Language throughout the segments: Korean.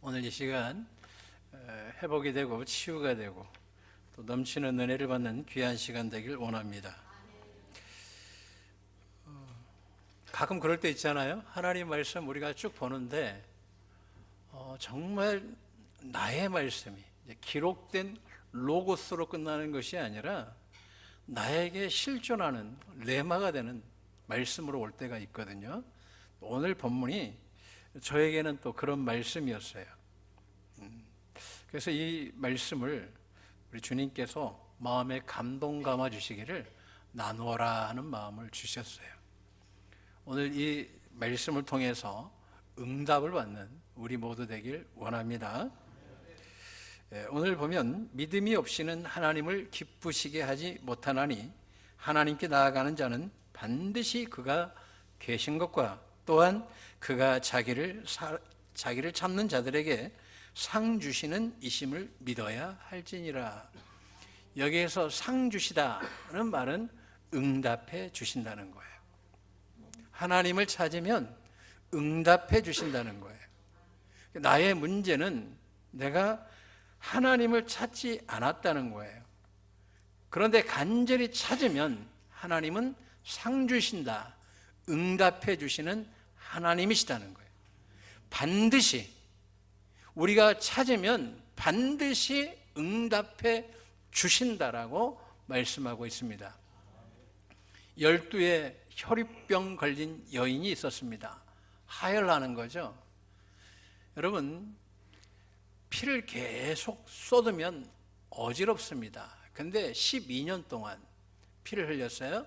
오늘 이 시간 회복이 되고 치유가 되고 또 넘치는 은혜를 받는 귀한 시간 되길 원합니다. 가끔 그럴 때 있잖아요. 하나님 말씀 우리가 쭉 보는데 정말 나의 말씀이 기록된 로고스로 끝나는 것이 아니라 나에게 실존하는 레마가 되는 말씀으로 올 때가 있거든요. 오늘 본문이 저에게는 또 그런 말씀이었어요. 그래서 이 말씀을 우리 주님께서 마음에 감동 감아 주시기를 나누어라 하는 마음을 주셨어요. 오늘 이 말씀을 통해서 응답을 받는 우리 모두 되길 원합니다. 오늘 보면 믿음이 없이는 하나님을 기쁘시게 하지 못하나니 하나님께 나아가는 자는 반드시 그가 계신 것과 또한 그가 자기를 찾는 자들에게 상 주시는 이심을 믿어야 할지니라. 여기에서 상 주시다는 말은 응답해 주신다는 거예요. 하나님을 찾으면 응답해 주신다는 거예요. 나의 문제는 내가 하나님을 찾지 않았다는 거예요. 그런데 간절히 찾으면 하나님은 상 주신다, 응답해 주시는 하나님이시다는 거예요. 반드시 우리가 찾으면 반드시 응답해 주신다라고 말씀하고 있습니다. 12의 혈유병 걸린 여인이 있었습니다. 하혈하는 거죠. 여러분, 피를 계속 쏟으면 어지럽습니다. 근데 12년 동안 피를 흘렸어요.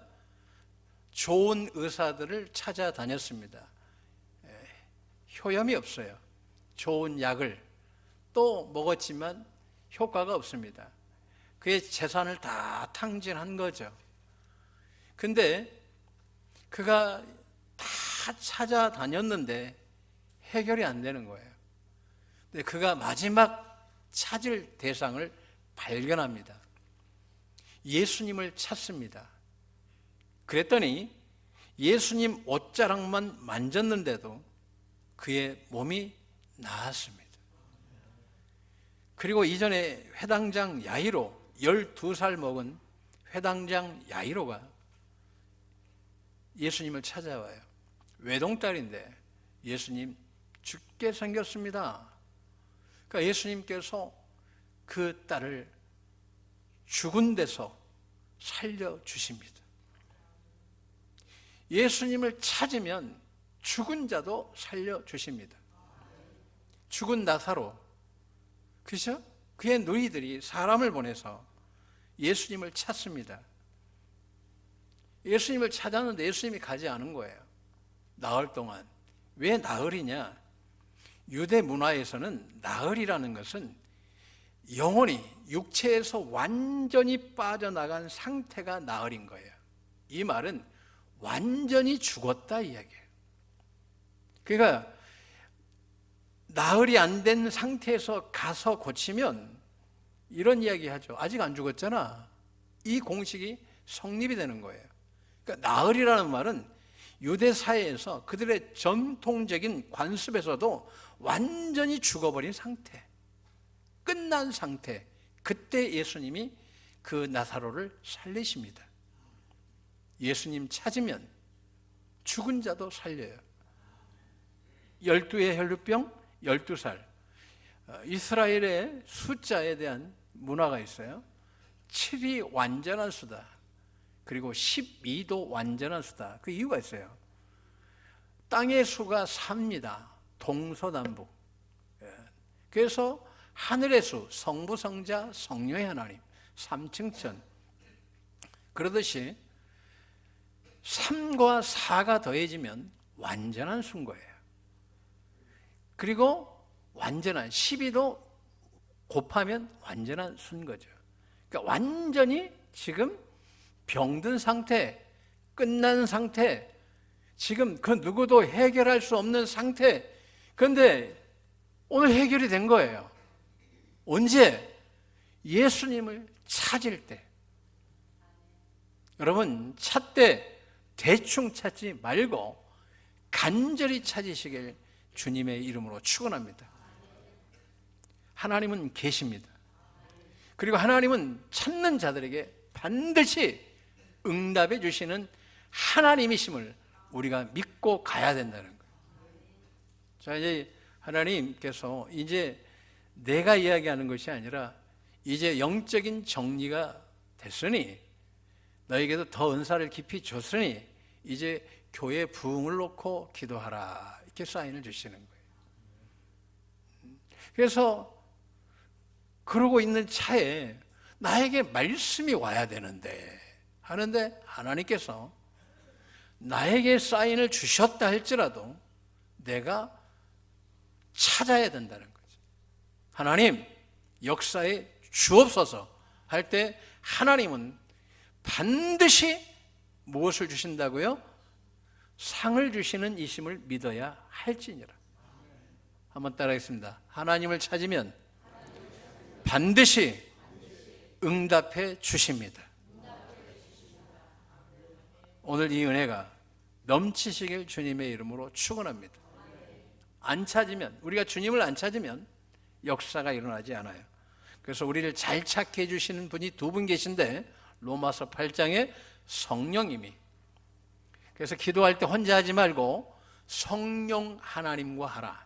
좋은 의사들을 찾아다녔습니다. 효염이 없어요. 좋은 약을 또 먹었지만 효과가 없습니다. 그의 재산을 다 탕진한 거죠. 근데 그가 다 찾아다녔는데 해결이 안 되는 거예요. 근데 그가 마지막 찾을 대상을 발견합니다. 예수님을 찾습니다. 그랬더니 예수님 옷자락만 만졌는데도 그의 몸이 나았습니다. 그리고 이전에 회당장 야이로 12살 먹은 회당장 야이로가 예수님을 찾아와요. 외동딸인데 예수님 죽게 생겼습니다. 그러니까 예수님께서 그 딸을 죽은 데서 살려주십니다. 예수님을 찾으면 죽은 자도 살려주십니다. 죽은 나사로, 그죠? 그의 누이들이 사람을 보내서 예수님을 찾습니다. 예수님을 찾았는데 예수님이 가지 않은 거예요. 나흘 동안. 왜 나흘이냐? 유대 문화에서는 나흘이라는 것은 영혼이 육체에서 완전히 빠져나간 상태가 나흘인 거예요. 이 말은 완전히 죽었다 이야기예요. 그러니까 나흘이 안 된 상태에서 가서 고치면 이런 이야기 하죠. 아직 안 죽었잖아. 이 공식이 성립이 되는 거예요. 그러니까 나흘이라는 말은 유대 사회에서 그들의 전통적인 관습에서도 완전히 죽어버린 상태, 끝난 상태. 그때 예수님이 그 나사로를 살리십니다. 예수님 찾으면 죽은 자도 살려요. 12의 혈루병, 12살. 이스라엘의 숫자에 대한 문화가 있어요. 7이 완전한 수다. 그리고 12도 완전한 수다. 그 이유가 있어요. 땅의 수가 3입니다. 동서남북. 그래서 하늘의 수, 성부, 성자, 성령의 하나님, 삼층천. 그러듯이 3과 4가 더해지면 완전한 수인 거예요. 그리고 완전한 12도 곱하면 완전한 수인 거죠. 그러니까 완전히 지금 병든 상태, 끝난 상태, 지금 그 누구도 해결할 수 없는 상태. 그런데 오늘 해결이 된 거예요. 언제? 예수님을 찾을 때. 여러분, 찾되 대충 찾지 말고 간절히 찾으시길 주님의 이름으로 축원합니다. 하나님은 계십니다. 그리고 하나님은 찾는 자들에게 반드시 응답해 주시는 하나님이심을 우리가 믿고 가야 된다는 거예요. 자, 이제 하나님께서 이제 내가 이야기하는 것이 아니라 이제 영적인 정리가 됐으니 너에게도 더 은사를 깊이 줬으니 이제 교회 부흥을 놓고 기도하라, 이렇게 사인을 주시는 거예요. 그래서 그러고 있는 차에 나에게 말씀이 와야 되는데 하는데 하나님께서 나에게 사인을 주셨다 할지라도 내가 찾아야 된다는 거죠. 하나님 역사에 주옵소서 할 때 하나님은 반드시 무엇을 주신다고요? 상을 주시는 이심을 믿어야 할지니라. 한번 따라하겠습니다. 하나님을 찾으면 반드시 응답해 주십니다. 오늘 이 은혜가 넘치시길 주님의 이름으로 축원합니다. 안 찾으면, 우리가 주님을 안 찾으면 역사가 일어나지 않아요. 그래서 우리를 잘 찾게 해주시는 분이 두 분 계신데 로마서 8장에 성령님이, 그래서 기도할 때 혼자 하지 말고 성령 하나님과 하라.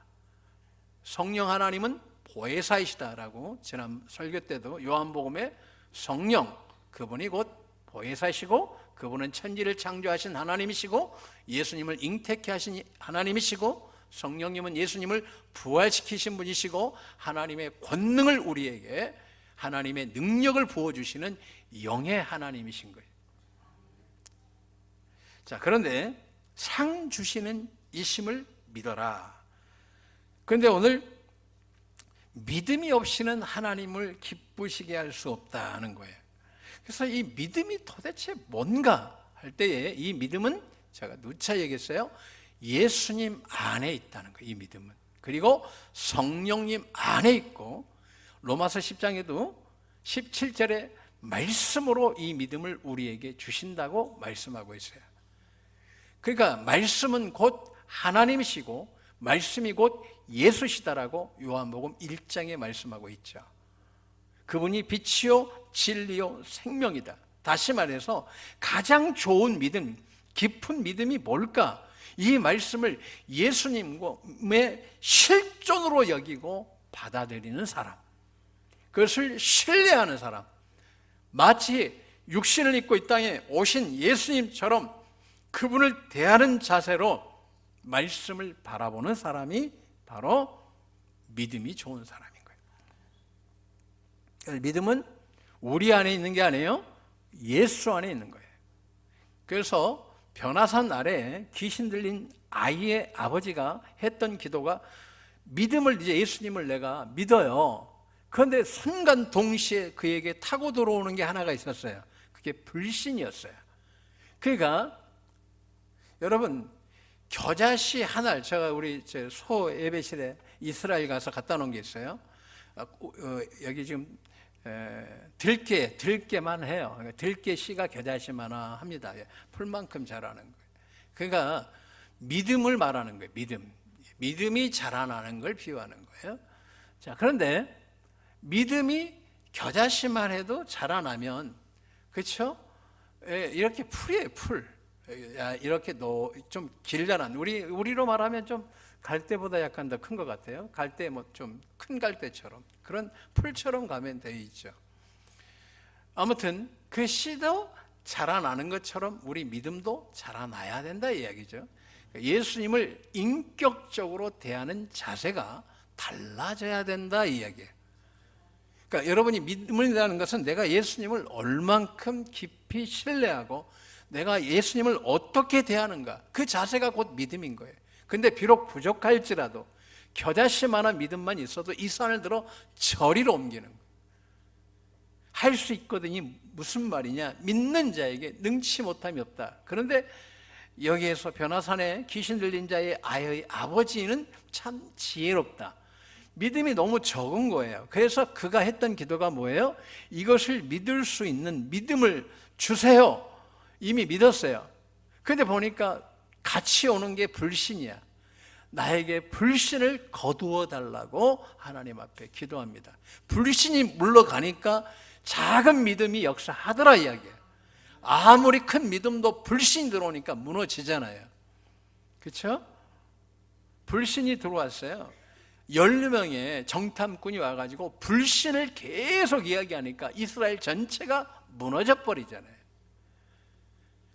성령 하나님은 보혜사이시다라고 지난 설교 때도 요한복음에 성령, 그분이 곧 보혜사이시고 그분은 천지를 창조하신 하나님이시고 예수님을 잉태케 하신 하나님이시고 성령님은 예수님을 부활시키신 분이시고 하나님의 권능을 우리에게, 하나님의 능력을 부어주시는 영의 하나님이신 거예요. 자, 그런데 상 주시는 이심을 믿어라. 그런데 오늘 믿음이 없이는 하나님을 기쁘시게 할 수 없다는 거예요. 그래서 이 믿음이 도대체 뭔가 할 때에 이 믿음은 제가 누차 얘기했어요. 예수님 안에 있다는 거예요. 이 믿음은. 그리고 성령님 안에 있고 로마서 10장에도 17절에 말씀으로 이 믿음을 우리에게 주신다고 말씀하고 있어요. 그러니까 말씀은 곧 하나님이시고 말씀이 곧 예수시다라고 요한복음 1장에 말씀하고 있죠. 그분이 빛이요 진리요 생명이다. 다시 말해서 가장 좋은 믿음, 깊은 믿음이 뭘까? 이 말씀을 예수님의 실존으로 여기고 받아들이는 사람, 그것을 신뢰하는 사람, 마치 육신을 입고 이 땅에 오신 예수님처럼 그분을 대하는 자세로 말씀을 바라보는 사람이 바로 믿음이 좋은 사람인 거예요. 믿음은 우리 안에 있는 게 아니에요. 예수 안에 있는 거예요. 그래서 변화산 아래 귀신 들린 아이의 아버지가 했던 기도가, 믿음을, 이제 예수님을 내가 믿어요. 그런데 순간 동시에 그에게 타고 들어오는 게 하나가 있었어요. 그게 불신이었어요. 그러니까 여러분, 겨자씨 하나를, 제가 우리 소 예배실에 이스라엘 가서 갖다 놓은 게 있어요. 여기 지금 들깨만 해요. 들깨 씨가 겨자씨만 합니다. 풀만큼 자라는 거예요. 그러니까 믿음을 말하는 거예요. 믿음이 자라나는 걸 비유하는 거예요. 자, 그런데 믿음이 겨자씨만 해도 자라나면, 그렇죠? 이렇게 풀이에요, 풀. 이렇게 좀 길다란, 우리로 말하면 좀 갈대보다 약간 더 큰 것 같아요. 갈대, 뭐 좀 큰 갈대처럼, 그런 풀처럼 가면 되어 있죠. 아무튼 그 씨도 자라나는 것처럼 우리 믿음도 자라나야 된다 이 이야기죠. 예수님을 인격적으로 대하는 자세가 달라져야 된다 이 이야기예요. 그러니까 여러분이 믿음이라는 것은 내가 예수님을 얼만큼 깊이 신뢰하고 내가 예수님을 어떻게 대하는가, 그 자세가 곧 믿음인 거예요. 근데 비록 부족할지라도 겨자씨만한 믿음만 있어도 이 산을 들어 저리로 옮기는 거예요. 할 수 있거든요. 무슨 말이냐? 믿는 자에게 능치 못함이 없다. 그런데 여기에서 변화산에 귀신 들린 자의 아이의 아버지는 참 지혜롭다. 믿음이 너무 적은 거예요. 그래서 그가 했던 기도가 뭐예요? 이것을 믿을 수 있는 믿음을 주세요. 이미 믿었어요. 근데 보니까 같이 오는 게 불신이야. 나에게 불신을 거두어 달라고 하나님 앞에 기도합니다. 불신이 물러가니까 작은 믿음이 역사하더라 이야기예요. 아무리 큰 믿음도 불신이 들어오니까 무너지잖아요. 그렇죠? 불신이 들어왔어요. 10명의 정탐꾼이 와가지고 불신을 계속 이야기하니까 이스라엘 전체가 무너져 버리잖아요.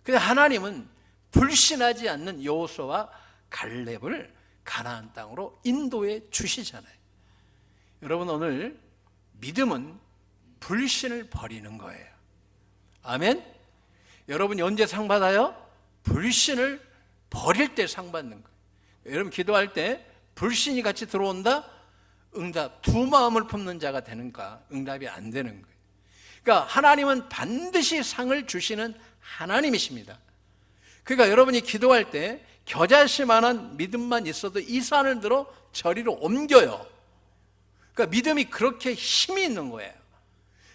근데 하나님은 불신하지 않는 여호수아와 갈렙을 가나안 땅으로 인도해 주시잖아요. 여러분, 오늘 믿음은 불신을 버리는 거예요. 아멘? 여러분이 언제 상 받아요? 불신을 버릴 때 상 받는 거예요. 여러분 기도할 때 불신이 같이 들어온다? 응답, 두 마음을 품는 자가 되는가? 응답이 안 되는 거예요. 그러니까 하나님은 반드시 상을 주시는 하나님이십니다. 그러니까 여러분이 기도할 때 겨자씨만한 믿음만 있어도 이 산을 들어 저리로 옮겨요. 그러니까 믿음이 그렇게 힘이 있는 거예요.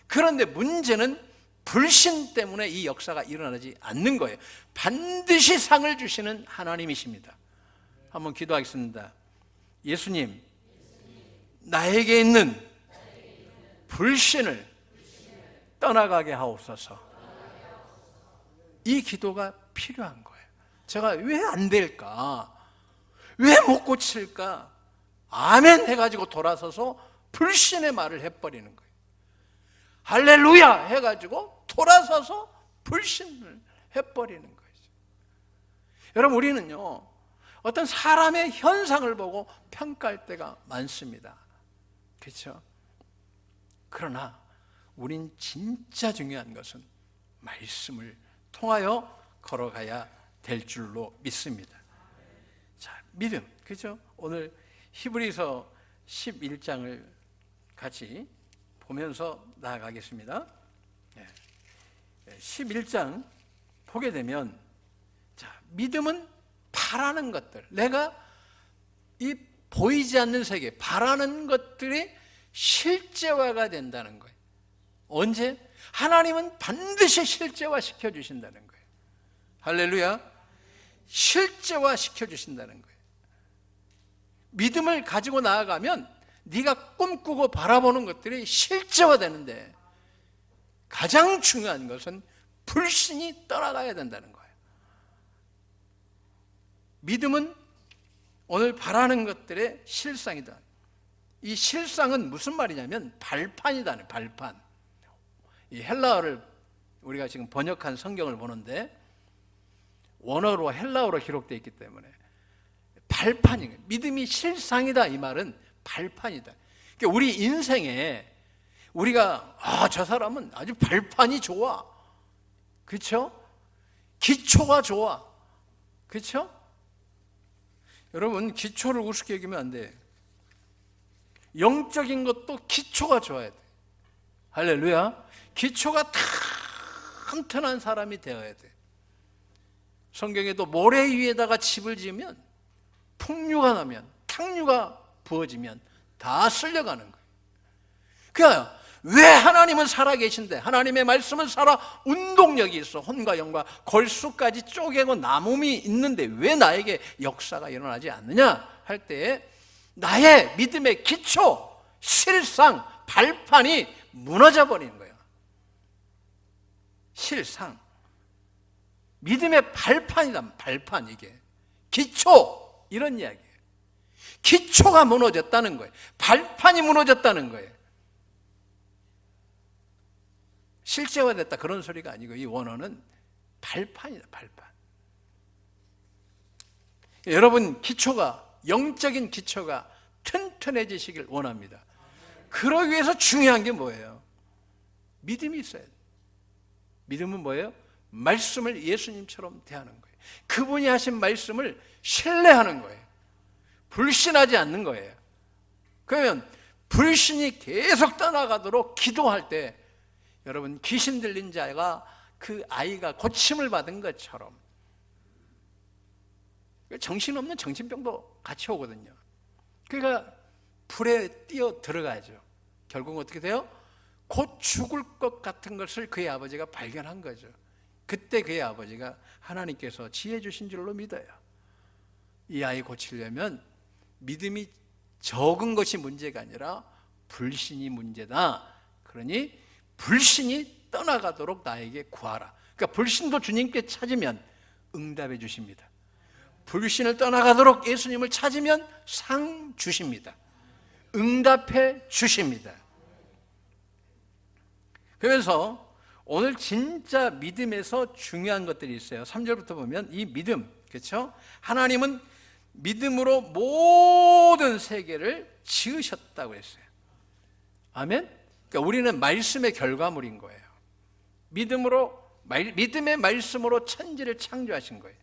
그런데 문제는 불신 때문에 이 역사가 일어나지 않는 거예요. 반드시 상을 주시는 하나님이십니다. 한번 기도하겠습니다. 예수님, 나에게 있는 불신을 떠나가게 하옵소서. 이 기도가 필요한 거예요. 제가 왜 안 될까? 왜 못 고칠까? 아멘 해가지고 돌아서서 불신의 말을 해버리는 거예요. 할렐루야 해가지고 돌아서서 불신을 해버리는 거예요. 여러분, 우리는요 어떤 사람의 현상을 보고 평가할 때가 많습니다. 그렇죠? 그러나 우린 진짜 중요한 것은 말씀을 통하여 걸어가야 될 줄로 믿습니다. 자, 믿음, 그렇죠? 오늘 히브리서 11장을 같이 보면서 나아가겠습니다. 11장 보게 되면, 자, 믿음은 바라는 것들, 내가 이 보이지 않는 세계, 바라는 것들이 실제화가 된다는 거예요. 언제? 하나님은 반드시 실제화 시켜주신다는 거예요. 할렐루야. 실제화 시켜주신다는 거예요. 믿음을 가지고 나아가면 네가 꿈꾸고 바라보는 것들이 실제화 되는데, 가장 중요한 것은 불신이 떠나가야 된다는 거예요. 믿음은 오늘 바라는 것들의 실상이다. 이 실상은 무슨 말이냐면 발판이다. 발판. 이 헬라어를 우리가 지금 번역한 성경을 보는데 원어로 헬라어로 기록되어 있기 때문에 발판이, 믿음이 실상이다 이 말은 발판이다. 그러니까 우리 인생에 우리가 저 사람은 아주 발판이 좋아, 그렇죠? 기초가 좋아, 그렇죠? 여러분, 기초를 우습게 여기면 안 돼. 영적인 것도 기초가 좋아야 돼. 할렐루야. 기초가 튼튼한 사람이 되어야 돼. 성경에도 모래 위에다가 집을 지으면 풍류가 나면, 탕류가 부어지면 다 쓸려가는 거예요. 그러니까 왜 하나님은 살아계신데, 하나님의 말씀은 살아 운동력이 있어, 혼과 영과 골수까지 쪼개고 남음이 있는데 왜 나에게 역사가 일어나지 않느냐 할 때에 나의 믿음의 기초, 실상, 발판이 무너져 버리는 거예요. 실상, 믿음의 발판이다. 발판, 이게 기초, 이런 이야기예요. 기초가 무너졌다는 거예요. 발판이 무너졌다는 거예요. 실제화됐다 그런 소리가 아니고, 이 원어는 발판이다. 발판. 여러분, 기초가, 영적인 기초가 튼튼해지시길 원합니다. 그러기 위해서 중요한 게 뭐예요? 믿음이 있어야 돼요. 믿음은 뭐예요? 말씀을 예수님처럼 대하는 거예요. 그분이 하신 말씀을 신뢰하는 거예요. 불신하지 않는 거예요. 그러면 불신이 계속 떠나가도록 기도할 때, 여러분, 귀신 들린 자가, 그 아이가 고침을 받은 것처럼 정신없는 정신병도 같이 오거든요. 그러니까 불에 뛰어 들어가죠. 결국 어떻게 돼요? 곧 죽을 것 같은 것을 그의 아버지가 발견한 거죠. 그때 그의 아버지가 하나님께서 지혜 주신 줄로 믿어요. 이 아이 고치려면 믿음이 적은 것이 문제가 아니라 불신이 문제다. 그러니 불신이 떠나가도록 나에게 구하라. 그러니까 불신도 주님께 찾으면 응답해 주십니다. 불신을 떠나가도록 예수님을 찾으면 상 주십니다. 응답해 주십니다. 그래서 오늘 진짜 믿음에서 중요한 것들이 있어요. 3절부터 보면 이 믿음, 그렇죠? 하나님은 믿음으로 모든 세계를 지으셨다고 했어요. 아멘? 그러니까 우리는 말씀의 결과물인 거예요. 믿음의 말씀으로 천지를 창조하신 거예요.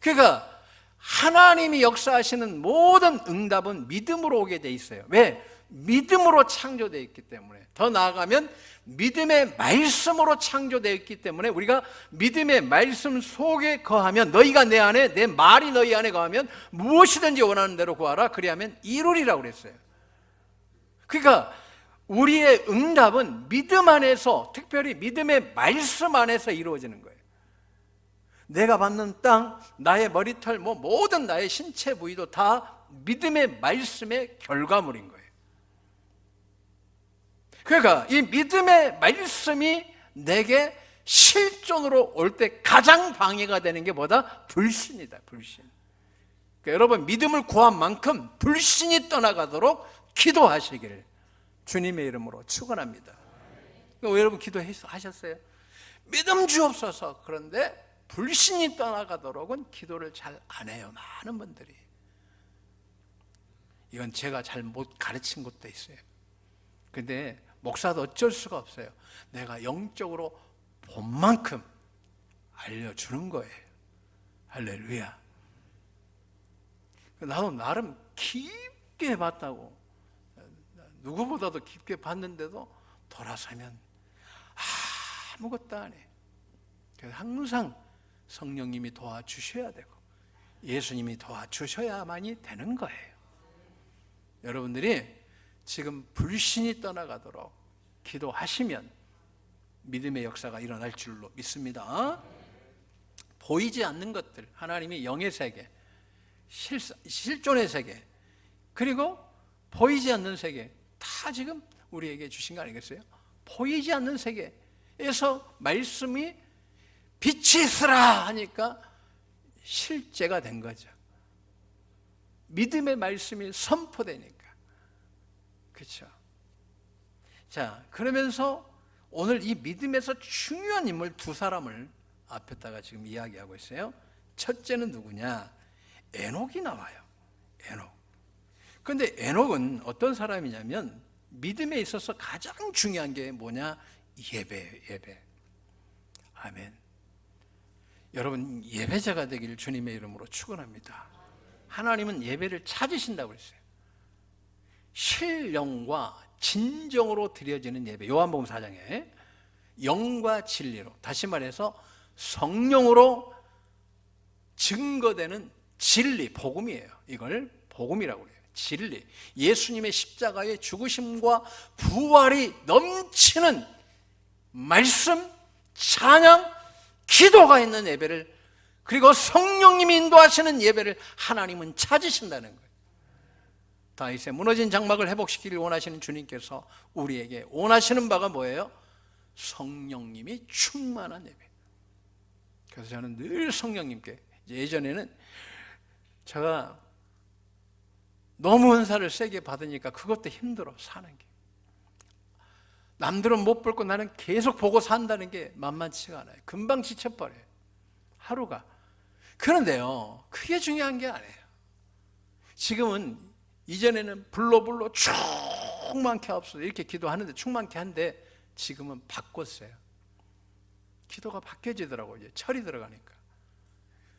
그러니까 하나님이 역사하시는 모든 응답은 믿음으로 오게 돼 있어요. 왜? 믿음으로 창조되어 있기 때문에. 더 나아가면 믿음의 말씀으로 창조되어 있기 때문에 우리가 믿음의 말씀 속에 거하면, 너희가 내 안에, 내 말이 너희 안에 거하면 무엇이든지 원하는 대로 구하라. 그리하면 이루리라고 그랬어요. 그러니까 우리의 응답은 믿음 안에서, 특별히 믿음의 말씀 안에서 이루어지는 거예요. 내가 받는 땅, 나의 머리털, 모든 나의 신체 부위도 다 믿음의 말씀의 결과물인 거예요. 그러니까 이 믿음의 말씀이 내게 실존으로 올 때 가장 방해가 되는 게 뭐다? 불신이다, 불신. 그러니까 여러분, 믿음을 구한 만큼 불신이 떠나가도록 기도하시기를 주님의 이름으로 축원합니다. 그러니까 여러분 기도하셨어요? 믿음 주옵소서. 그런데 불신이 떠나가도록은 기도를 잘 안 해요, 많은 분들이. 이건 제가 잘 못 가르친 것도 있어요. 근데 목사도 어쩔 수가 없어요. 내가 영적으로 본 만큼 알려주는 거예요. 할렐루야. 나도 나름 깊게 봤다고, 누구보다도 깊게 봤는데도 돌아서면 아무것도 안 해. 그래서 항상 성령님이 도와주셔야 되고 예수님이 도와주셔야만이 되는 거예요. 여러분들이 지금 불신이 떠나가도록 기도하시면 믿음의 역사가 일어날 줄로 믿습니다. 보이지 않는 것들, 하나님이 영의 세계, 실존의 세계, 그리고 보이지 않는 세계 다 지금 우리에게 주신 거 아니겠어요? 보이지 않는 세계에서 말씀이 빛이 있으라 하니까 실제가 된 거죠. 믿음의 말씀이 선포되니까. 그렇죠? 자, 그러면서 오늘 이 믿음에서 중요한 인물 두 사람을 앞에다가 지금 이야기하고 있어요. 첫째는 누구냐? 에녹이 나와요. 에녹. 그런데 에녹은 어떤 사람이냐면 믿음에 있어서 가장 중요한 게 뭐냐? 예배. 아멘. 여러분, 예배자가 되기를 주님의 이름으로 축원합니다. 하나님은 예배를 찾으신다고 그랬어요. 신령과 진정으로 드려지는 예배. 요한복음 4장에 영과 진리로, 다시 말해서 성령으로 증거되는 진리, 복음이에요. 이걸 복음이라고 그래요. 진리. 예수님의 십자가의 죽으심과 부활이 넘치는 말씀, 찬양, 기도가 있는 예배를, 그리고 성령님이 인도하시는 예배를 하나님은 찾으신다는 거예요. 다윗의 무너진 장막을 회복시키기를 원하시는 주님께서 우리에게 원하시는 바가 뭐예요? 성령님이 충만한 예배. 그래서 저는 늘 성령님께, 예전에는 제가 너무 은사를 세게 받으니까 그것도 힘들어, 사는 게. 남들은 못 볼 거 나는 계속 보고 산다는 게 만만치가 않아요. 금방 지쳐버려요, 하루가. 그런데요, 그게 중요한 게 아니에요. 지금은, 이전에는 불로 충만케 하옵소서 이렇게 기도하는데, 충만케 한데 지금은 바꿨어요. 기도가 바뀌어지더라고요. 이제 철이 들어가니까.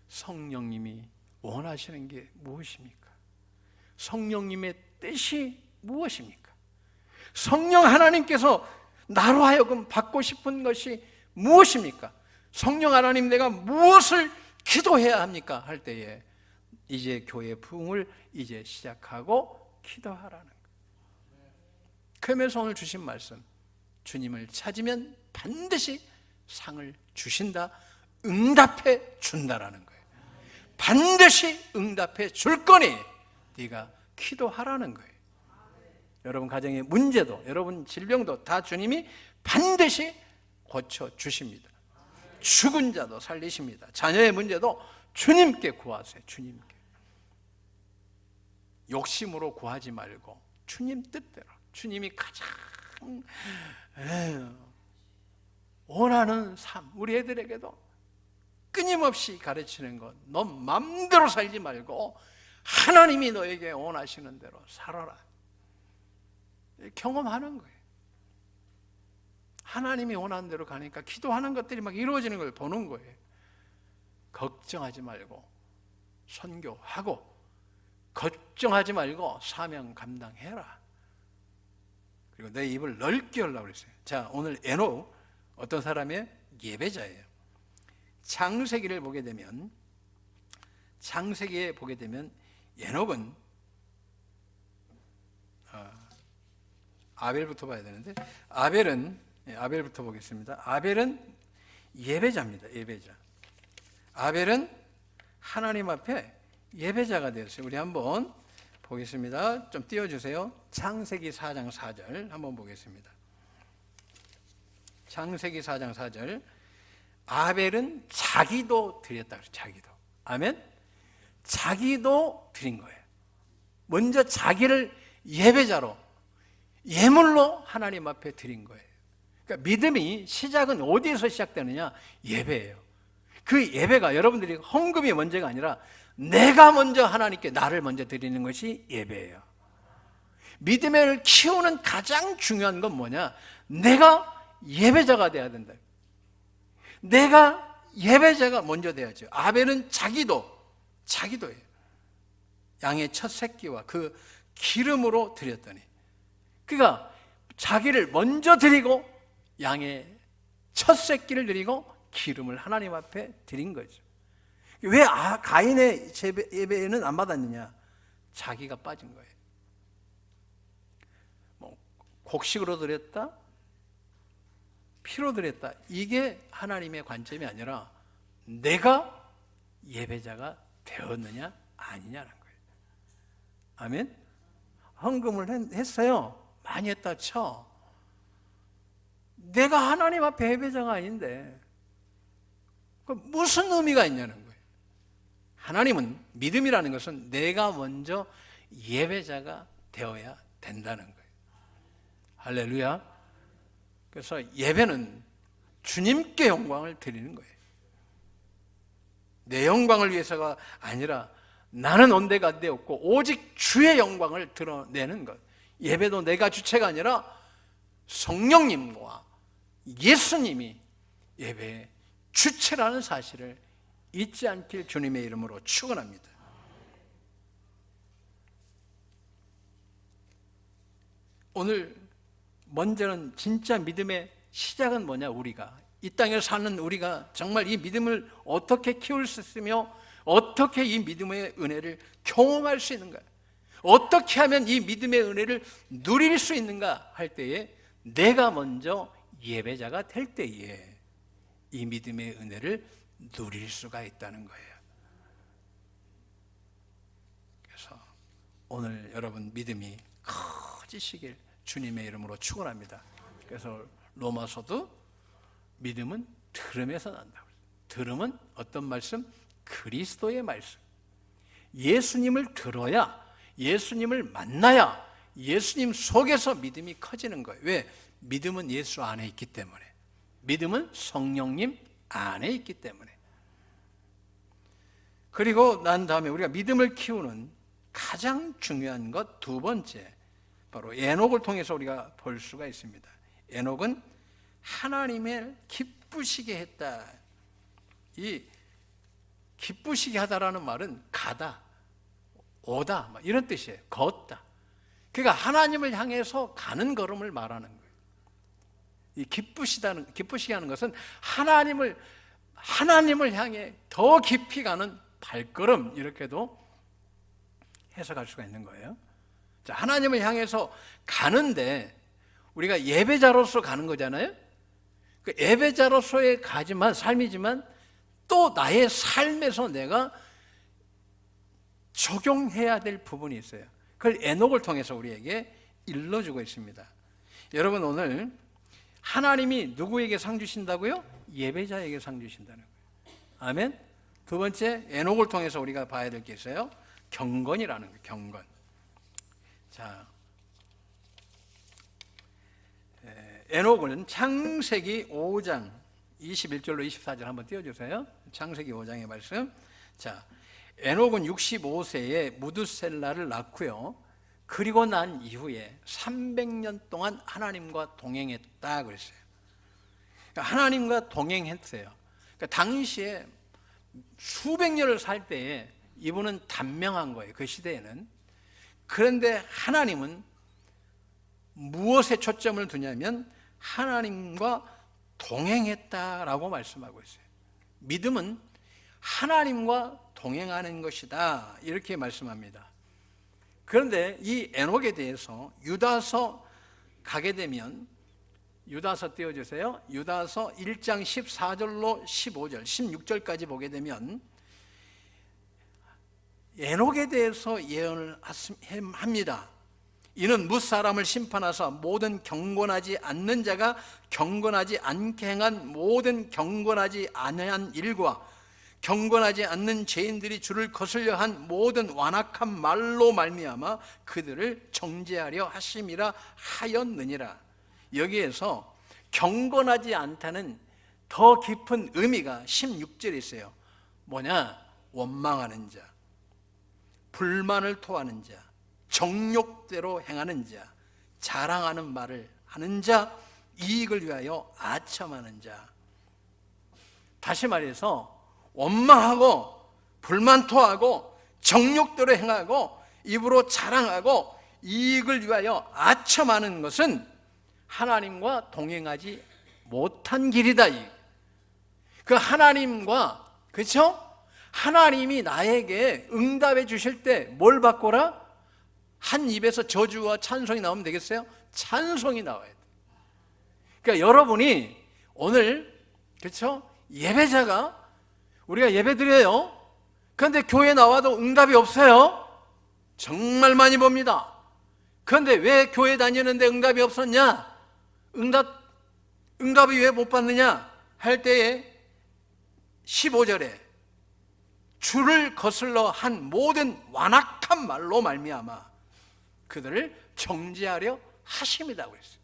성령님이 원하시는 게 무엇입니까? 성령님의 뜻이 무엇입니까? 성령 하나님께서 나로 하여금 받고 싶은 것이 무엇입니까? 성령 하나님, 내가 무엇을 기도해야 합니까? 할 때에 이제 교회 부흥을 이제 시작하고 기도하라는 거예요. 그러면서 오늘 주신 말씀, 주님을 찾으면 반드시 상을 주신다, 응답해 준다라는 거예요. 반드시 응답해 줄 거니 네가 기도하라는 거예요. 여러분 가정의 문제도, 여러분 질병도 다 주님이 반드시 고쳐주십니다. 죽은 자도 살리십니다. 자녀의 문제도 주님께 구하세요. 주님께. 욕심으로 구하지 말고 주님 뜻대로, 주님이 가장 원하는 삶, 우리 애들에게도 끊임없이 가르치는 것, 너 맘대로 살지 말고 하나님이 너에게 원하시는 대로 살아라. 경험하는 거예요. 하나님이 원하는 대로 가니까 기도하는 것들이 막 이루어지는 걸 보는 거예요. 걱정하지 말고 선교하고, 걱정하지 말고 사명 감당해라. 그리고 내 입을 넓게 열라고 그랬어요. 자, 오늘 에녹 어떤 사람의 예배자예요. 창세기를 보게 되면, 창세기에 보게 되면 에녹은 아벨부터 봐야 되는데, 아벨부터 보겠습니다. 아벨은 예배자입니다. 예배자. 아벨은 하나님 앞에 예배자가 되었어요. 우리 한번 보겠습니다. 좀 띄워주세요. 창세기 4장 4절 한번 보겠습니다. 창세기 4장 4절. 아벨은 자기도 드렸다 그래요. 자기도. 아멘. 자기도 드린 거예요. 먼저 자기를 예배자로, 예물로 하나님 앞에 드린 거예요. 그러니까 믿음이 시작은 어디에서 시작되느냐? 예배예요. 그 예배가 여러분들이 헌금이 먼저가 아니라 내가 먼저 하나님께 나를 먼저 드리는 것이 예배예요. 믿음을 키우는 가장 중요한 건 뭐냐? 내가 예배자가 돼야 된다. 내가 예배자가 먼저 돼야죠. 아벨은 자기도예요. 양의 첫 새끼와 그 기름으로 드렸더니, 그러니까 자기를 먼저 드리고 양의 첫 새끼를 드리고 기름을 하나님 앞에 드린 거죠. 왜 가인의 예배는 안 받았느냐? 자기가 빠진 거예요. 뭐 곡식으로 드렸다, 피로 드렸다, 이게 하나님의 관점이 아니라 내가 예배자가 되었느냐 아니냐는 거예요. 아멘. 헌금을 했어요. 많이 했다 쳐. 내가 하나님 앞에 예배자가 아닌데 무슨 의미가 있냐는 거예요. 하나님은, 믿음이라는 것은 내가 먼저 예배자가 되어야 된다는 거예요. 할렐루야. 그래서 예배는 주님께 영광을 드리는 거예요. 내 영광을 위해서가 아니라 나는 온데간데 없고 오직 주의 영광을 드러내는 것. 예배도 내가 주체가 아니라 성령님과 예수님이 예배의 주체라는 사실을 잊지 않길 주님의 이름으로 축원합니다. 오늘 먼저는 진짜 믿음의 시작은 뭐냐? 우리가 이 땅에 사는 우리가 정말 이 믿음을 어떻게 키울 수 있으며 어떻게 이 믿음의 은혜를 경험할 수 있는가, 어떻게 하면 이 믿음의 은혜를 누릴 수 있는가 할 때에 내가 먼저 예배자가 될 때에 이 믿음의 은혜를 누릴 수가 있다는 거예요. 그래서 오늘 여러분 믿음이 커지시길 주님의 이름으로 축원합니다. 그래서 로마서도 믿음은 들음에서 난다고. 들음은 어떤 말씀? 그리스도의 말씀. 예수님을 들어야, 예수님을 만나야 예수님 속에서 믿음이 커지는 거예요. 왜? 믿음은 예수 안에 있기 때문에. 믿음은 성령님 안에 있기 때문에. 그리고 난 다음에 우리가 믿음을 키우는 가장 중요한 것 두 번째, 바로 에녹을 통해서 우리가 볼 수가 있습니다. 에녹은 하나님을 기쁘시게 했다. 이 기쁘시게 하다라는 말은 가다, 오다, 이런 뜻이에요. 걷다. 그러니까 하나님을 향해서 가는 걸음을 말하는 거예요. 이 기쁘시게 하는 것은 하나님을 향해 더 깊이 가는 발걸음, 이렇게도 해석할 수가 있는 거예요. 자, 하나님을 향해서 가는데 우리가 예배자로서 가는 거잖아요. 그 예배자로서의 가지만 삶이지만 또 나의 삶에서 내가 적용해야 될 부분이 있어요. 그걸 에녹을 통해서 우리에게 일러주고 있습니다. 여러분, 오늘 하나님이 누구에게 상 주신다고요? 예배자에게 상 주신다는 거예요. 아멘. 두 번째, 에녹을 통해서 우리가 봐야 될 게 있어요. 경건이라는 거예요. 경건. 자, 에녹은 창세기 5장 21절로 24절 한번 띄워주세요. 창세기 5장의 말씀. 자, 에녹은 65세에 무드셀라를 낳고요. 그리고 난 이후에 300년 동안 하나님과 동행했다 그랬어요. 그러니까 하나님과 동행했어요. 그러니까 당시에 수백 년을 살 때에 이분은 단명한 거예요. 그 시대에는. 그런데 하나님은 무엇에 초점을 두냐면 하나님과 동행했다라고 말씀하고 있어요. 믿음은 하나님과 동행하는 것이다, 이렇게 말씀합니다. 그런데 이 에녹에 대해서 유다서 가게 되면, 유다서 띄워주세요. 유다서 1장 14절로 15절, 16절까지 보게 되면 에녹에 대해서 예언을 합니다. 이는 뭇사람을 심판하사 모든 경건하지 않는 자가 경건하지 않게 행한 모든 경건하지 아니한 일과 경건하지 않는 죄인들이 주를 거슬려 한 모든 완악한 말로 말미암아 그들을 정죄하려 하심이라 하였느니라. 여기에서 경건하지 않다는 더 깊은 의미가 16절에 있어요. 뭐냐? 원망하는 자, 불만을 토하는 자, 정욕대로 행하는 자, 자랑하는 말을 하는 자, 이익을 위하여 아첨하는 자. 다시 말해서 원망하고 불만 토하고 정욕대로 행하고 입으로 자랑하고 이익을 위하여 아첨하는 것은 하나님과 동행하지 못한 길이다. 그 하나님과, 그렇죠? 하나님이 나에게 응답해 주실 때 뭘 바꿔라? 한 입에서 저주와 찬송이 나오면 되겠어요? 찬송이 나와야 돼. 그러니까 여러분이 오늘, 그렇죠? 예배자가, 우리가 예배 드려요. 그런데 교회 나와도 응답이 없어요. 정말 많이 봅니다. 그런데 왜 교회 다니는데 응답이 없었냐? 응답이 왜 못 받느냐? 할 때에 15절에 주를 거슬러 한 모든 완악한 말로 말미암아 그들을 정죄하려 하심이라고 했어요.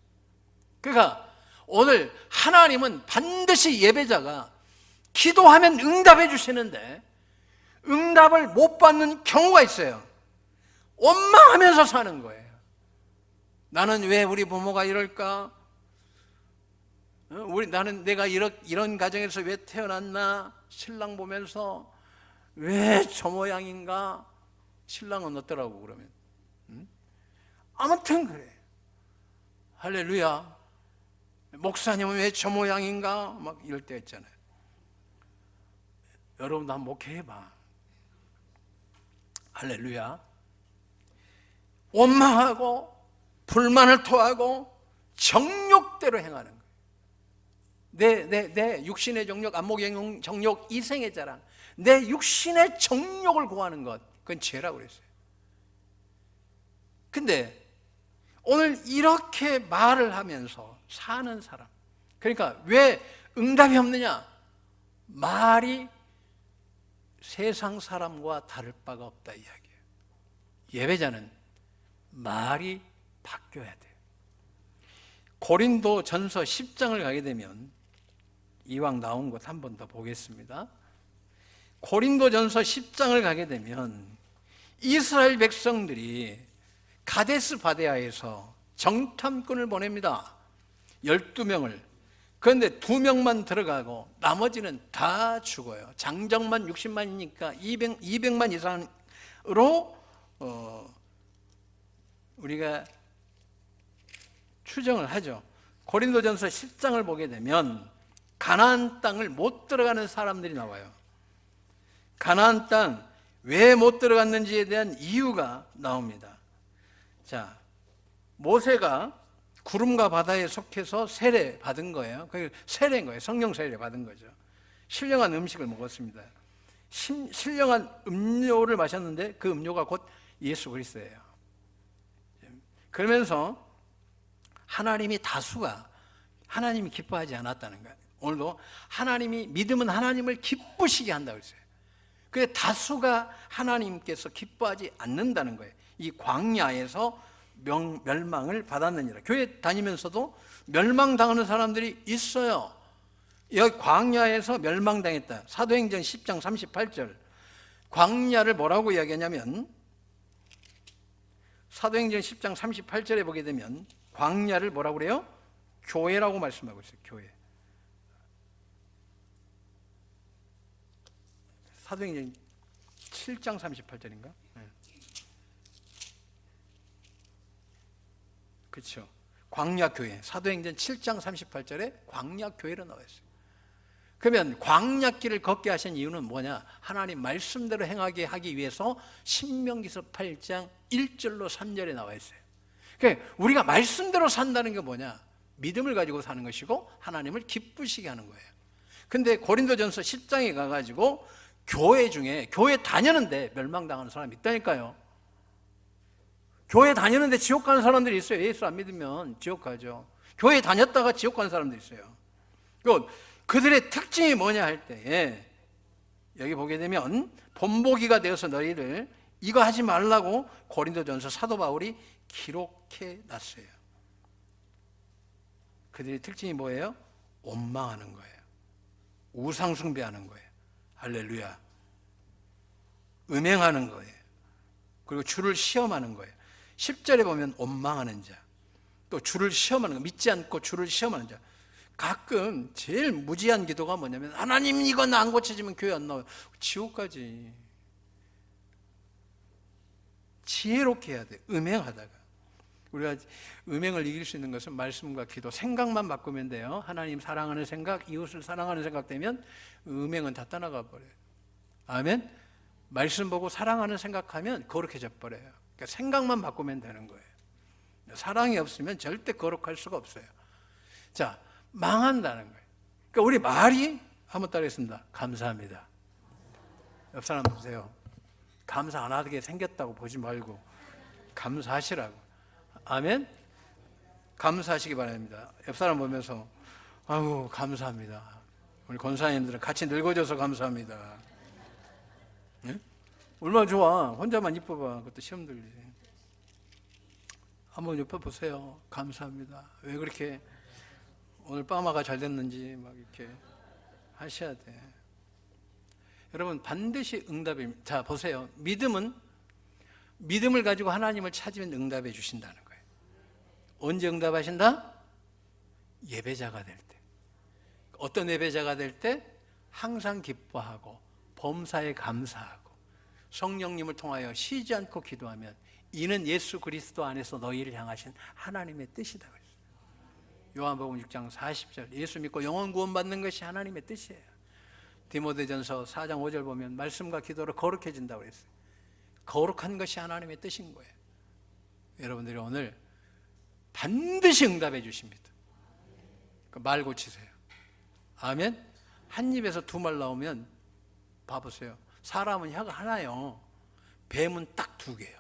그러니까 오늘 하나님은 반드시 예배자가 기도하면 응답해 주시는데 응답을 못 받는 경우가 있어요. 원망하면서 사는 거예요. 나는 왜 우리 부모가 이럴까? 나는 내가 이런 가정에서 왜 태어났나? 신랑 보면서 왜 저 모양인가? 신랑은 어떠라고 그러면? 아무튼 그래. 할렐루야. 목사님은 왜 저 모양인가? 막 이럴 때 있잖아요. 여러분도 한번 목회해봐. 할렐루야. 원망하고 불만을 토하고 정욕대로 행하는 거예요. 내 육신의 정욕, 안목의 정욕, 이생의 자랑, 내 육신의 정욕을 구하는 것, 그건 죄라고 그랬어요. 근데 오늘 이렇게 말을 하면서 사는 사람, 그러니까 왜 응답이 없느냐? 말이 세상 사람과 다를 바가 없다 이야기예요. 예배자는 말이 바뀌어야 돼요. 고린도 전서 10장을 가게 되면 이왕 나온 것 한 번 더 보겠습니다. 고린도 전서 10장을 가게 되면 이스라엘 백성들이 가데스 바네아에서 정탐꾼을 보냅니다. 12명을. 그런데 2명만 들어가고 나머지는 다 죽어요. 장정만 60만이니까 200만 이상으로 우리가 추정을 하죠. 고린도전서 10장을 보게 되면 가나안 땅을 못 들어가는 사람들이 나와요. 가나안 땅 왜 못 들어갔는지에 대한 이유가 나옵니다. 자, 모세가 구름과 바다에 속해서 세례 받은 거예요. 그게 세례인 거예요. 성령 세례 받은 거죠. 신령한 음식을 먹었습니다. 신령한 음료를 마셨는데 그 음료가 곧 예수 그리스도예요. 그러면서 하나님이 다수가 하나님이 기뻐하지 않았다는 거예요. 오늘도 하나님이 믿음은 하나님을 기쁘시게 한다고 했어요. 그래 다수가 하나님께서 기뻐하지 않는다는 거예요. 이 광야에서 멸망을 받았느니라. 교회 다니면서도 멸망당하는 사람들이 있어요. 여기 광야에서 멸망당했다. 사도행전 10장 38절. 광야를 뭐라고 이야기하냐면 사도행전 10장 38절에 보게 되면 광야를 뭐라고 그래요? 교회라고 말씀하고 있어요. 교회. 사도행전 7장 38절인가? 네. 그렇죠. 광야교회. 사도행전 7장 38절에 광야교회로 나와 있어요. 그러면 광야길을 걷게 하신 이유는 뭐냐? 하나님 말씀대로 행하게 하기 위해서 신명기서 8장 1절로 3절에 나와 있어요. 그러니까 우리가 말씀대로 산다는 게 뭐냐? 믿음을 가지고 사는 것이고 하나님을 기쁘시게 하는 거예요. 근데 고린도전서 10장에 가가지고 교회 중에 교회 다녔는데 멸망당하는 사람이 있다니까요. 교회 다녔는데 지옥 가는 사람들이 있어요. 예수 안 믿으면 지옥 가죠. 교회 다녔다가 지옥 가는 사람들이 있어요. 그들의 특징이 뭐냐 할 때에 여기 보게 되면 본보기가 되어서 너희를 이거 하지 말라고 고린도전서 사도 바울이 기록해 놨어요. 그들의 특징이 뭐예요? 원망하는 거예요. 우상 숭배하는 거예요. 할렐루야. 음행하는 거예요. 그리고 주를 시험하는 거예요. 10절에 보면 원망하는 자, 또 주를 시험하는 거, 믿지 않고 주를 시험하는 자. 가끔 제일 무지한 기도가 뭐냐면 하나님 이거 나 안 고쳐지면 교회 안 나와요. 지옥 가지. 지혜롭게 해야 돼. 음행하다가. 우리가 음행을 이길 수 있는 것은 말씀과 기도, 생각만 바꾸면 돼요. 하나님 사랑하는 생각, 이웃을 사랑하는 생각 되면 음행은 다 떠나가 버려요. 아멘? 말씀 보고 사랑하는 생각하면 거룩해져 버려요. 그러니까 생각만 바꾸면 되는 거예요. 사랑이 없으면 절대 거룩할 수가 없어요. 자, 망한다는 거예요. 그러니까 우리 말이 한번 따라하겠습니다. 감사합니다. 옆 사람 보세요. 감사 안 하게 생겼다고 보지 말고 감사하시라고. 아멘? 감사하시기 바랍니다. 옆 사람 보면서 아유 감사합니다. 우리 권사님들은 같이 늙어져서 감사합니다. 네? 얼마나 좋아. 혼자만 이뻐봐. 그것도 시험 들리지. 한번 옆에 보세요. 감사합니다. 왜 그렇게 오늘 빠마가 잘 됐는지 막 이렇게 하셔야 돼. 여러분 반드시 응답입니다. 자 보세요. 믿음을 가지고 하나님을 찾으면 응답해 주신다는 거예요. 언제 응답하신다? 예배자가 될 때. 어떤 예배자가 될 때? 항상 기뻐하고 범사에 감사하고 성령님을 통하여 쉬지 않고 기도하면 이는 예수 그리스도 안에서 너희를 향하신 하나님의 뜻이다. 요한복음 6장 40절 예수 믿고 영원 구원 받는 것이 하나님의 뜻이에요. 디모데전서 4장 5절 보면 말씀과 기도로 거룩해진다고 그랬어요. 거룩한 것이 하나님의 뜻인 거예요. 여러분들이 오늘 반드시 응답해 주십니다. 말 고치세요. 아멘. 한 입에서 두 말 나오면 봐보세요. 사람은 혀가 하나요. 뱀은 딱 두 개요.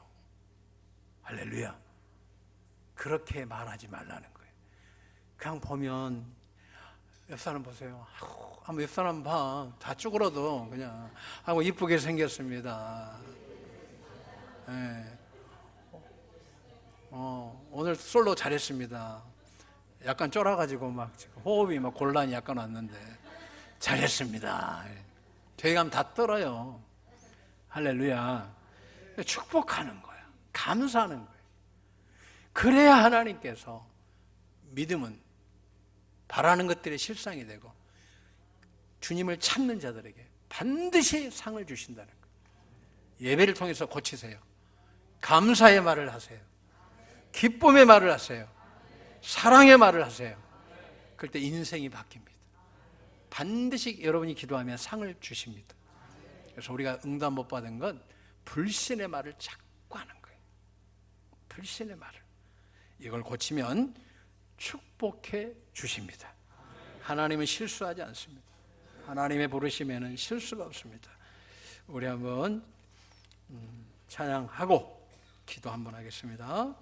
할렐루야. 그렇게 말하지 말라는 거예요. 그냥 보면 옆 사람 보세요. 한번 옆 사람 봐. 다 쭈그러도 그냥 하고 이쁘게 생겼습니다. 네. 오늘 솔로 잘했습니다. 약간 쫄아가지고 막 호흡이 막 곤란이 약간 왔는데 잘했습니다. 저희 가면 다 떨어요. 할렐루야. 축복하는 거야. 감사하는 거예요. 그래야 하나님께서 믿음은 바라는 것들의 실상이 되고 주님을 찾는 자들에게 반드시 상을 주신다는 거예요. 예배를 통해서 고치세요. 감사의 말을 하세요. 기쁨의 말을 하세요. 사랑의 말을 하세요. 그럴 때 인생이 바뀝니다. 반드시 여러분이 기도하면 상을 주십니다. 그래서 우리가 응답 못 받은 건 불신의 말을 자꾸 하는 거예요. 불신의 말을. 이걸 고치면 축복해 주십니다. 하나님은 실수하지 않습니다. 하나님의 부르심에는 실수가 없습니다. 우리 한번 찬양하고 기도 한번 하겠습니다.